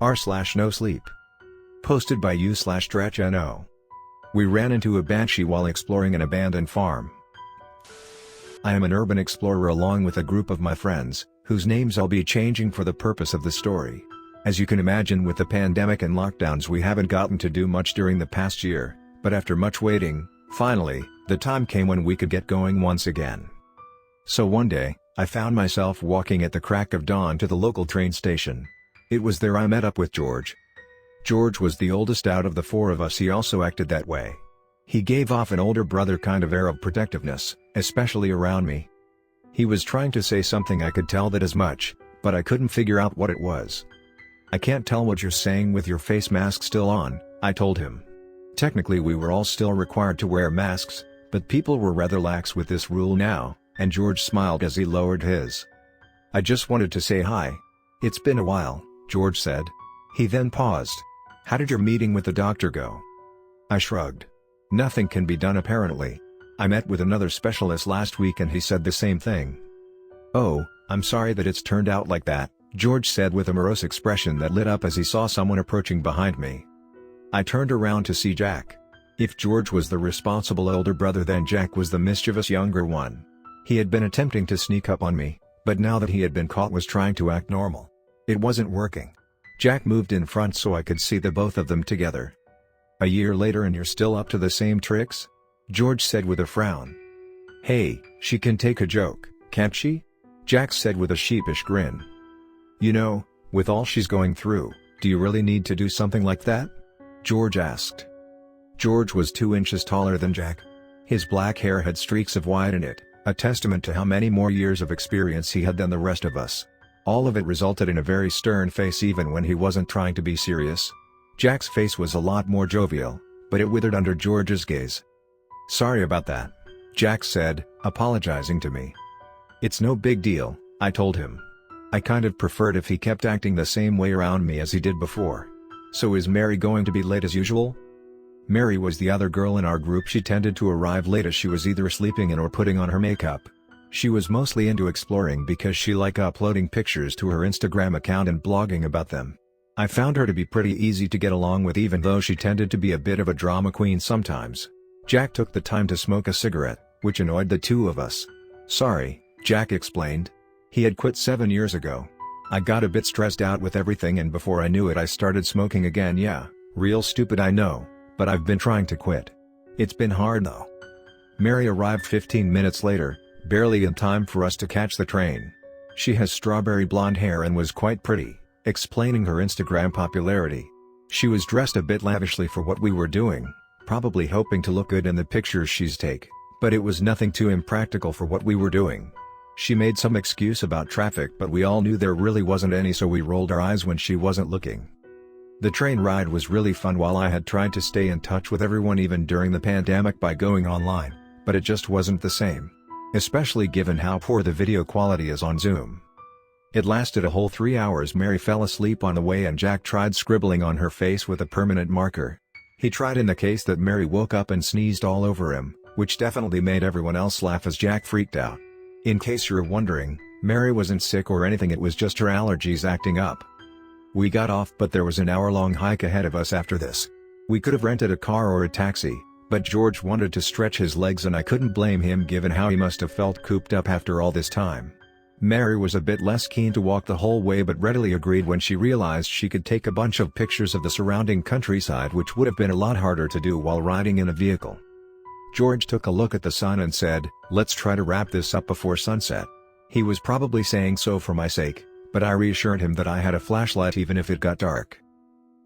r/NoSleep. Posted by u/Drechenaux. We ran into a Banshee while exploring an abandoned farm. I am an urban explorer along with a group of my friends, whose names I'll be changing for the purpose of the story. As you can imagine, with the pandemic and lockdowns, we haven't gotten to do much during the past year, but after much waiting, finally, the time came when we could get going once again. So one day, I found myself walking at the crack of dawn to the local train station. It was there I met up with George. George was the oldest out of the four of us. He also acted that way. He gave off an older brother kind of air of protectiveness, especially around me. He was trying to say something, I could tell that as much, but I couldn't figure out what it was. "I can't tell what you're saying with your face mask still on," I told him. Technically we were all still required to wear masks, but people were rather lax with this rule now, and George smiled as he lowered his. "I just wanted to say hi. It's been a while," George said. He then paused. "How did your meeting with the doctor go?" I shrugged. "Nothing can be done apparently. I met with another specialist last week and he said the same thing." "Oh, I'm sorry that it's turned out like that," George said with a morose expression that lit up as he saw someone approaching behind me. I turned around to see Jack. If George was the responsible older brother, then Jack was the mischievous younger one. He had been attempting to sneak up on me, but now that he had been caught was trying to act normal. It wasn't working. Jack moved in front so I could see the both of them together. "A year later and you're still up to the same tricks?" George said with a frown. "Hey, she can take a joke, can't she?" Jack said with a sheepish grin. "You know, with all she's going through, do you really need to do something like that?" George asked. George was 2 inches taller than Jack. His black hair had streaks of white in it, a testament to how many more years of experience he had than the rest of us. All of it resulted in a very stern face even when he wasn't trying to be serious. Jack's face was a lot more jovial, but it withered under George's gaze. "Sorry about that," Jack said, apologizing to me. "It's no big deal," I told him. I kind of preferred if he kept acting the same way around me as he did before. "So is Mary going to be late as usual?" Mary was the other girl in our group. She tended to arrive late as she was either sleeping in or putting on her makeup. She was mostly into exploring because she liked uploading pictures to her Instagram account and blogging about them. I found her to be pretty easy to get along with, even though she tended to be a bit of a drama queen sometimes. Jack took the time to smoke a cigarette, which annoyed the two of us. "Sorry," Jack explained. He had quit 7 years ago. "I got a bit stressed out with everything and before I knew it I started smoking again. Yeah, real stupid I know, but I've been trying to quit. It's been hard though." Mary arrived 15 minutes later, barely in time for us to catch the train. She has strawberry blonde hair and was quite pretty, explaining her Instagram popularity. She was dressed a bit lavishly for what we were doing, probably hoping to look good in the pictures she's take, but it was nothing too impractical for what we were doing. She made some excuse about traffic, but we all knew there really wasn't any, so we rolled our eyes when she wasn't looking. The train ride was really fun. While I had tried to stay in touch with everyone even during the pandemic by going online, but it just wasn't the same. Especially given how poor the video quality is on Zoom. It lasted a whole 3 hours. Mary fell asleep on the way and Jack tried scribbling on her face with a permanent marker. He tried in the case that Mary woke up and sneezed all over him, which definitely made everyone else laugh as Jack freaked out. In case you're wondering, Mary wasn't sick or anything, it was just her allergies acting up. We got off, but there was an hour-long hike ahead of us after this. We could have rented a car or a taxi, but George wanted to stretch his legs and I couldn't blame him given how he must have felt cooped up after all this time. Mary was a bit less keen to walk the whole way but readily agreed when she realized she could take a bunch of pictures of the surrounding countryside, which would have been a lot harder to do while riding in a vehicle. George took a look at the sun and said, "Let's try to wrap this up before sunset." He was probably saying so for my sake, but I reassured him that I had a flashlight even if it got dark.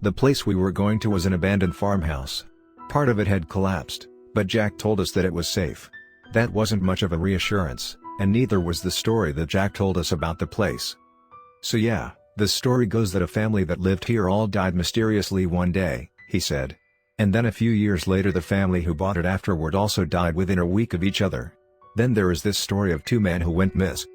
The place we were going to was an abandoned farmhouse. Part of it had collapsed, but Jack told us that it was safe. That wasn't much of a reassurance, and neither was the story that Jack told us about the place. "So yeah, the story goes that a family that lived here all died mysteriously one day," he said. "And then a few years later the family who bought it afterward also died within a week of each other. Then there is this story of 2 men who went miss."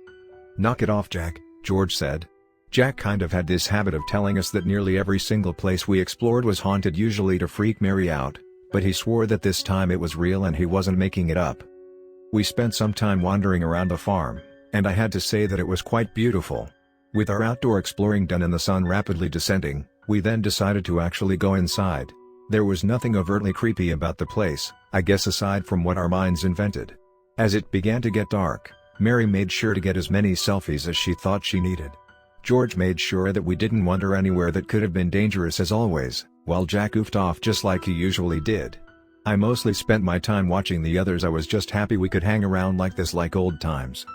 "Knock it off, Jack," George said. Jack kind of had this habit of telling us that nearly every single place we explored was haunted, usually to freak Mary out, but he swore that this time it was real and he wasn't making it up. We spent some time wandering around the farm, and I had to say that it was quite beautiful. With our outdoor exploring done and the sun rapidly descending, We then decided to actually go inside. There was nothing overtly creepy about the place, I guess, aside from what our minds invented. As it began to get dark, Mary made sure to get as many selfies as she thought she needed. George made sure that we didn't wander anywhere that could have been dangerous as always, while Jack goofed off just like he usually did. I mostly spent my time watching the others. I was just happy we could hang around like this like old times.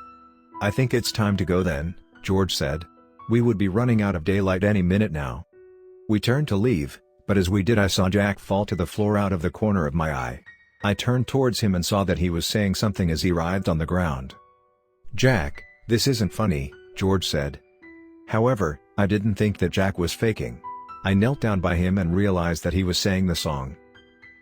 "I think it's time to go then," George said. "We would be running out of daylight any minute now." We turned to leave, but as we did I saw Jack fall to the floor out of the corner of my eye. I turned towards him and saw that he was saying something as he writhed on the ground. "Jack, this isn't funny," George said. However, I didn't think that Jack was faking. I knelt down by him and realized that he was saying the song.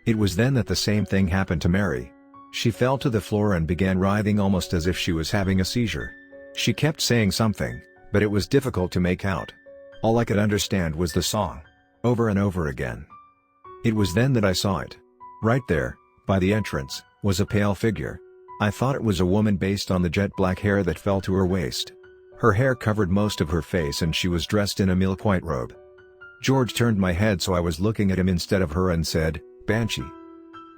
It was then that the same thing happened to Mary. She fell to the floor and began writhing almost as if she was having a seizure. She kept saying something, but it was difficult to make out. All I could understand was the song, over and over again. It was then that I saw it. Right there, by the entrance, was a pale figure. I thought it was a woman based on the jet black hair that fell to her waist. Her hair covered most of her face and she was dressed in a milk white robe. George turned my head so I was looking at him instead of her and said, "Banshee.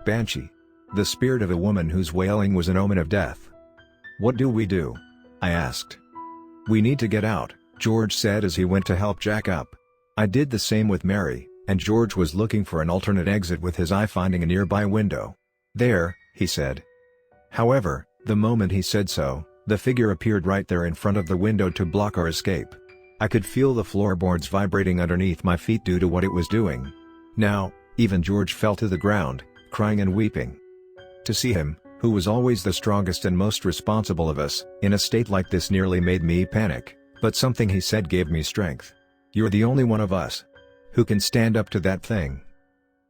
Banshee. The spirit of a woman whose wailing was an omen of death." "What do we do?" I asked. "We need to get out," George said as he went to help Jack up. I did the same with Mary, and George was looking for an alternate exit with his eye finding a nearby window. "There," he said. However, the moment he said so, the figure appeared right there in front of the window to block our escape. I could feel the floorboards vibrating underneath my feet due to what it was doing. Now, even George fell to the ground, crying and weeping. To see him, who was always the strongest and most responsible of us, in a state like this nearly made me panic, but something he said gave me strength. "You're the only one of us who can stand up to that thing."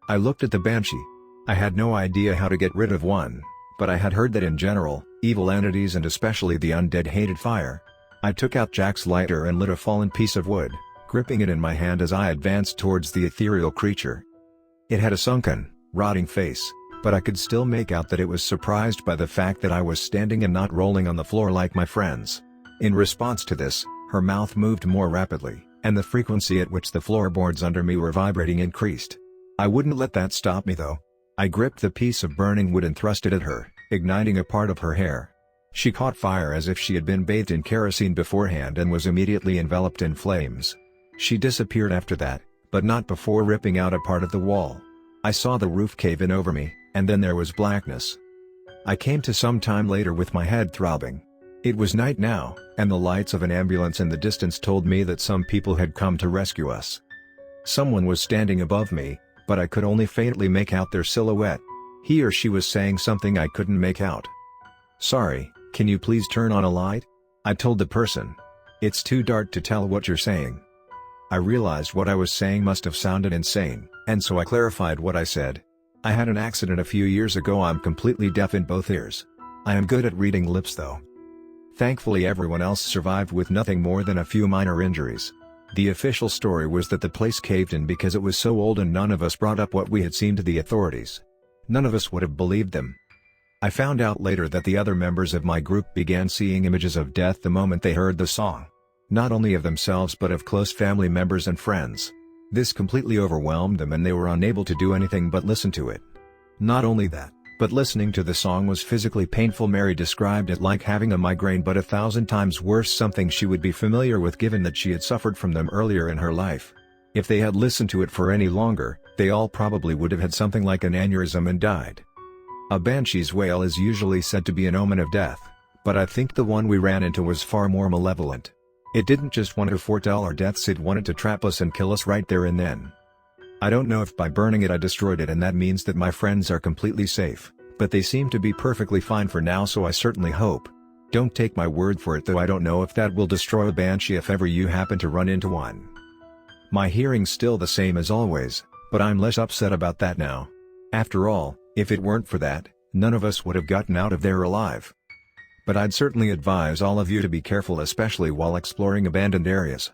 I looked at the Banshee. I had no idea how to get rid of one, but I had heard that in general, evil entities and especially the undead hated fire. I took out Jack's lighter and lit a fallen piece of wood, gripping it in my hand as I advanced towards the ethereal creature. It had a sunken, rotting face, but I could still make out that it was surprised by the fact that I was standing and not rolling on the floor like my friends. In response to this, her mouth moved more rapidly, and the frequency at which the floorboards under me were vibrating increased. I wouldn't let that stop me though. I gripped the piece of burning wood and thrust it at her, igniting a part of her hair. She caught fire as if she had been bathed in kerosene beforehand and was immediately enveloped in flames. She disappeared after that, but not before ripping out a part of the wall. I saw the roof cave in over me, and then there was blackness. I came to some time later with my head throbbing. It was night now, and the lights of an ambulance in the distance told me that some people had come to rescue us. Someone was standing above me, but I could only faintly make out their silhouette. He or she was saying something I couldn't make out. "Sorry, can you please turn on a light?" I told the person. "It's too dark to tell what you're saying." I realized what I was saying must have sounded insane, and so I clarified what I said. "I had an accident a few years ago. I'm completely deaf in both ears. I am good at reading lips though." Thankfully everyone else survived with nothing more than a few minor injuries. The official story was that the place caved in because it was so old and none of us brought up what we had seen to the authorities. None of us would have believed them. I found out later that the other members of my group began seeing images of death the moment they heard the song. Not only of themselves but of close family members and friends. This completely overwhelmed them and they were unable to do anything but listen to it. Not only that, but listening to the song was physically painful. Mary described it like having a migraine but 1,000 times worse, something she would be familiar with given that she had suffered from them earlier in her life. If they had listened to it for any longer, they all probably would have had something like an aneurysm and died. A banshee's wail is usually said to be an omen of death, but I think the one we ran into was far more malevolent. It didn't just want to foretell our deaths, it wanted to trap us and kill us right there and then. I don't know if by burning it I destroyed it and that means that my friends are completely safe, but they seem to be perfectly fine for now, so I certainly hope. Don't take my word for it though, I don't know if that will destroy a banshee if ever you happen to run into one. My hearing's still the same as always, but I'm less upset about that now. After all, if it weren't for that, none of us would have gotten out of there alive. But I'd certainly advise all of you to be careful, especially while exploring abandoned areas.